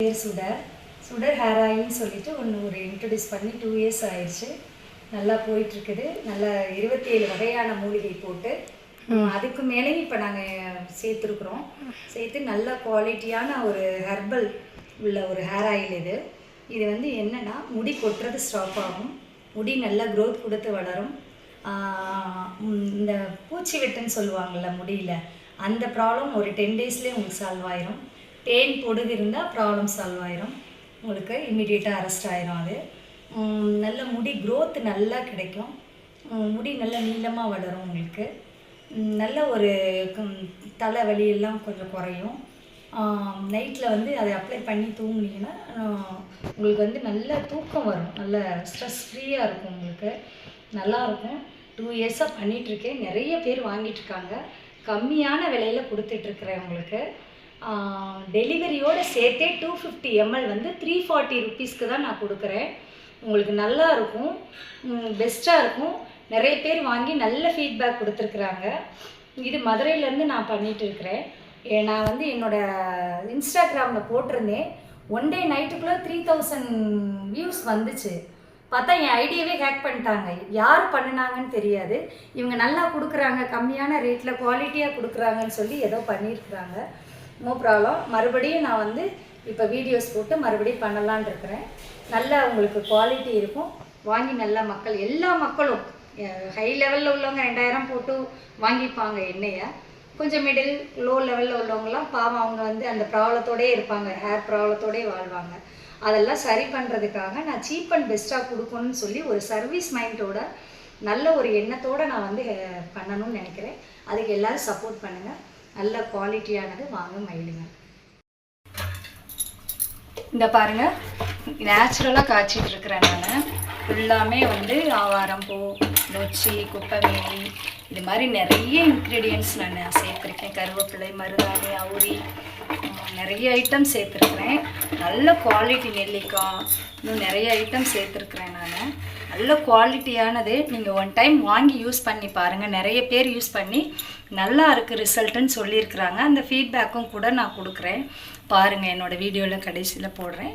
பேர் சுடர் ஹேர் ஆயில்னு சொல்லிட்டு ஒரு இன்ட்ரடியூஸ் பண்ணி 2 இயர்ஸ் ஆயிடுச்சு. நல்லா போயிட்டுருக்குது. நல்லா 27 வகையான மூலிகை போட்டு அதுக்கு மேலேயும் இப்போ நாங்கள் சேர்த்துருக்குறோம். சேர்த்து நல்ல குவாலிட்டியான ஒரு ஹெர்பல் உள்ள ஒரு ஹேர் ஆயில் இது. இது வந்து என்னென்னா முடி கொட்டுறது ஸ்டாப் ஆகும், முடி நல்லா க்ரோத் கொடுத்து வளரும். இந்த பூச்சி வெட்டுன்னு சொல்லுவாங்கள்ல முடியல, அந்த ப்ராப்ளம் ஒரு 10 டேஸ்லேயே உங்களுக்கு சால்வ் ஆயிரும். தேன் பொடுகு இருந்தால் ப்ராப்ளம் சால்வ் ஆயிரும், உங்களுக்கு இம்மிடியேட்டாக அரெஸ்ட் ஆயிரும். அது நல்ல முடி க்ரோத் நல்லா கிடைக்கும், முடி நல்ல நீளமாக வளரும். உங்களுக்கு நல்ல ஒரு தலைவலியெல்லாம் கொஞ்சம் குறையும். நைட்டில் வந்து அதை அப்ளை பண்ணி தூங்குனீங்கன்னா உங்களுக்கு வந்து நல்ல தூக்கம் வரும், நல்ல ஸ்ட்ரெஸ் ஃப்ரீயாக இருக்கும், உங்களுக்கு நல்லாயிருக்கும். 2 இயர்ஸாக பண்ணிகிட்ருக்கேன். நிறைய பேர் வாங்கிட்டுருக்காங்க. கம்மியான விலையில் கொடுத்துட்ருக்குறேன். உங்களுக்கு டெலிவரியோடு சேர்த்தே 250 ml வந்து 340 ருபீஸ்க்கு தான் நான் கொடுக்குறேன். உங்களுக்கு நல்லா இருக்கும், பெஸ்ட்டாக இருக்கும். நிறைய பேர் வாங்கி நல்ல ஃபீட்பேக் கொடுத்துருக்குறாங்க. இது மதுரையிலேருந்து நான் பண்ணிகிட்டு இருக்கிறேன். நான் வந்து என்னோடய இன்ஸ்டாகிராமில் போட்டிருந்தேன். 1 டே நைட்டுக்குள்ளே 3000 வியூஸ் வந்துச்சு. பார்த்தா என் ஐடியாவே ஹேக் பண்ணிட்டாங்க. யார் பண்ணினாங்கன்னு தெரியாது. இவங்க நல்லா கொடுக்குறாங்க, கம்மியான ரேட்டில் குவாலிட்டியாக கொடுக்குறாங்கன்னு சொல்லி ஏதோ பண்ணியிருக்கிறாங்க. No problem. மறுபடியும் நான் வந்து இப்போ வீடியோஸ் போட்டு மறுபடியும் பண்ணலான் இருக்கிறேன். நல்லா உங்களுக்கு குவாலிட்டி இருக்கும். வாங்கி நல்லா மக்கள், எல்லா மக்களும் ஹை லெவலில் உள்ளவங்க 2000 போட்டு வாங்கிப்பாங்க எண்ணெயை. கொஞ்சம் மிடில் லோ லெவலில் உள்ளவங்களாம் பாவம், அவங்க வந்து அந்த ப்ராப்ளத்தோடே இருப்பாங்க, ஹேர் ப்ராப்ளத்தோடே வாழ்வாங்க. அதெல்லாம் சரி பண்ணுறதுக்காக நான் சீப் அண்ட் பெஸ்ட்டாக கொடுக்கணும்னு சொல்லி ஒரு சர்வீஸ் மைண்டோட நல்ல ஒரு எண்ணத்தோடு நான் வந்து பண்ணணும்னு நினைக்கிறேன். அதுக்கு எல்லோரும் சப்போர்ட் பண்ணுங்கள். நல்ல குவாலிட்டியானது வாங்க மயிலுங்க. இந்த பாருங்கள், நேச்சுரலாக காய்ச்சிட்ருக்கிறேன் நான். ஃபுல்லாமே வந்து ஆவாரம்பூ, நொச்சி, குப்பைமேனி, இது மாதிரி நிறைய இன்க்ரீடியன்ட்ஸ் நான் சேர்த்துருக்கேன். கருவேப்பிலை, மருதாணி, அவுரி, நிறைய ஐட்டம் சேர்த்துருக்குறேன். நல்ல குவாலிட்டி நெல்லிக்காய், இன்னும் நிறைய ஐட்டம் சேர்த்துருக்குறேன் நான். நல்ல குவாலிட்டியானது. நீங்கள் 1 டைம் வாங்கி யூஸ் பண்ணி பாருங்கள். நிறைய பேர் யூஸ் பண்ணி நல்லா இருக்குது ரிசல்ட்டுன்னு சொல்லியிருக்கிறாங்க. அந்த ஃபீட்பேக்கும் கூட நான் கொடுக்குறேன். பாருங்கள், என்னோடய வீடியோவில் கடைசியில் போடுறேன்.